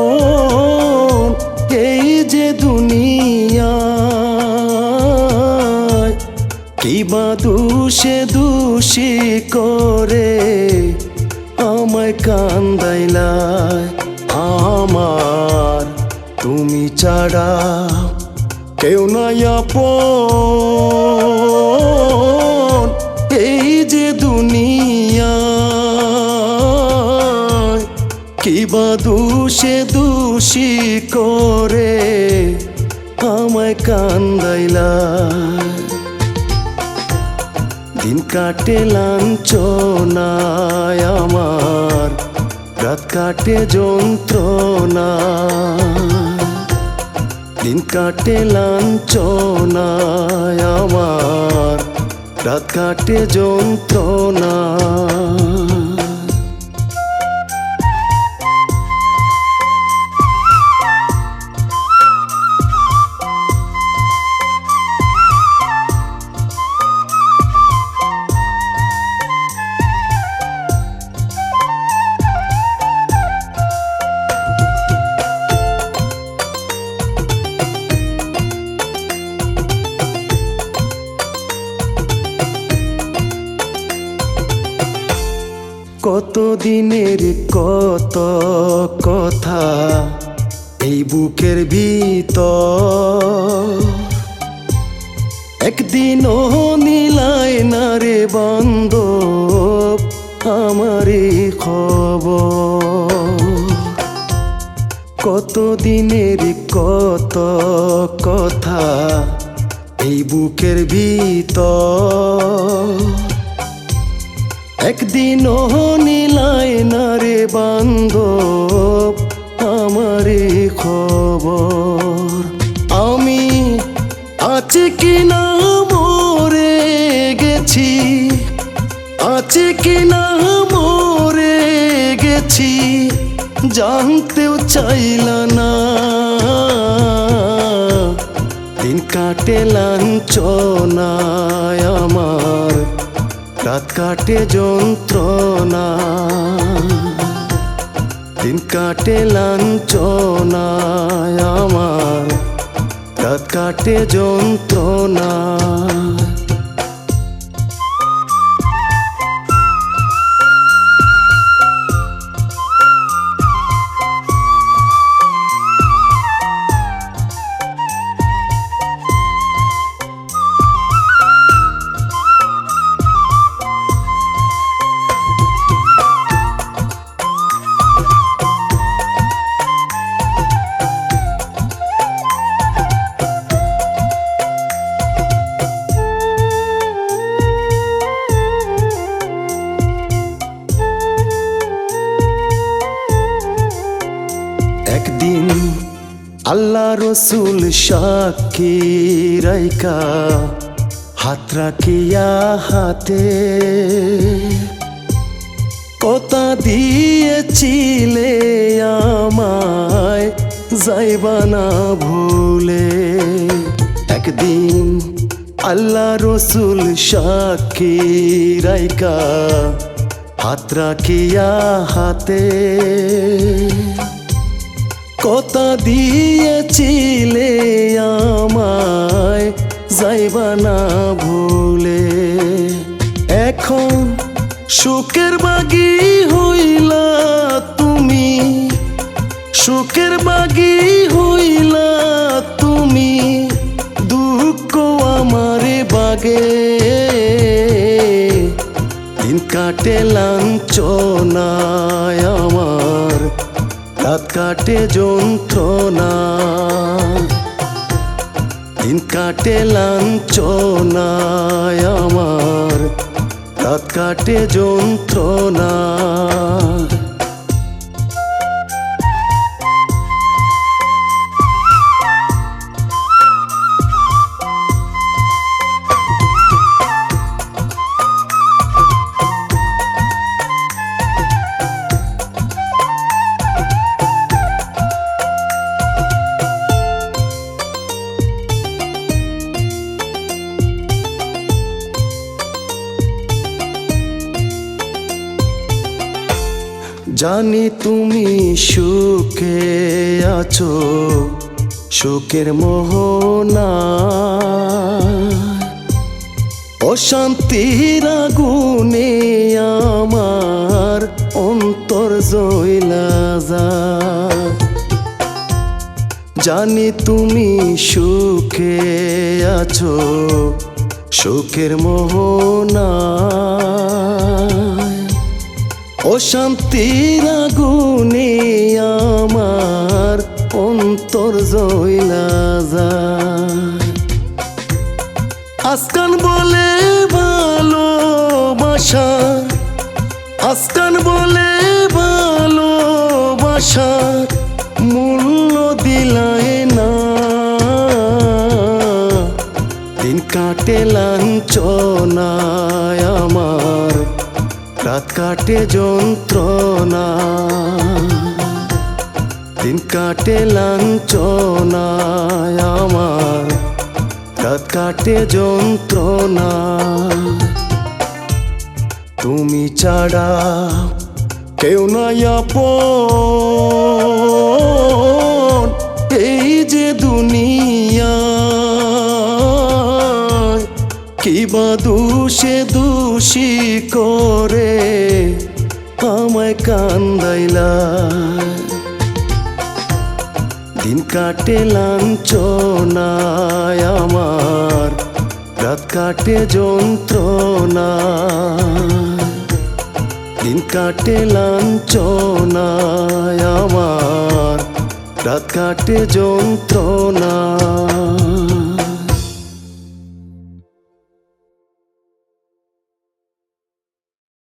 আপন এই যে দুনিয়ায়, কিবা দোষে দোষী করে আমায় কান্দাইলায়। আমার তুমি ছাড়া কেউ নাই আপন এই যে দুনিয়ায়, কিবা দোষে দোষী করে আমায় কান্দাইলায়। দিন কাটে লাঞ্ছনায় আমার, রাত কাটে যন্ত্রণায়। দিন কাটে লাঞ্ছনায় আমার, রাত কাটে যন্ত্রণায়। কত দিনের কত কথা এই বুকের ভিতর, একদিনও নিলায় না রে বান্ধব আমারই খবর। কত দিনের কত কথা এই বুকের ভিতর, একদিনও নিলায় না রে বান্ধব আমারই খবর। আমি আছি কিনা মরে গেছি, আছি কিনা মরে গেছি জানতেও চাইলা না। দিন কাটে লাঞ্ছনায় আমার, রাত কাটে যন্ত্রণা। দিন কাটে লাঞ্ছনায় আমার, রাত কাটে যন্ত্রণা। একদিন আল্লাহ রসুল সাক্ষী রাইকা হাত রাখিয়া হাতে, কথা দিয়েছিলে আমায় যাইবা না ভুলে। একদিন আল্লাহ রসুল সাক্ষী রাইকা হাত রাখিয়া হাতে, কথা দিয়েছিলে আমায় যাইবা না ভুলে। এখন সুখের বাগী হইলা তুমি, সুখের বাগী হইলা তুমি, দুঃখ আমারে বাগে। দিন কাটে লাঞ্ছনায় আমার, রাত কাটে যন্ত্রণা। দিন কাটে লাঞ্ছনায় আমার, রাত কাটে যন্ত্রণা। জানি তুমি সুখে আছো, সুখের মোহনা অশান্তির আগুনে আমার অন্তর জ্বলা যায়। জানি তুমি সুখে আছো, সুখের মোহনা অশান্তির আগুনে আমার অন্তর জ্বলা যায়। আজকাল বলে ভালোবাসা, আজকাল বলে ভালোবাসা মূল্য দিলায় না। দিন কাটে লাঞ্ছনায় আমার, রাত কাটে যন্ত্রণা। দিন কাটে লাঞ্ছনায় আমার, রাত কাটে যন্ত্রণা। তুমি ছাড়া কেউ নাই আপন এই যে দুনিয়া। কিবা দোষে দোষী করে আমায় কান্দাইলা। দিন কাটে লাঞ্ছনায় আমার, রাত কাটে যন্ত্রণা। দিন কাটে লাঞ্ছনায় আমার, রাত কাটে যন্ত্রণা।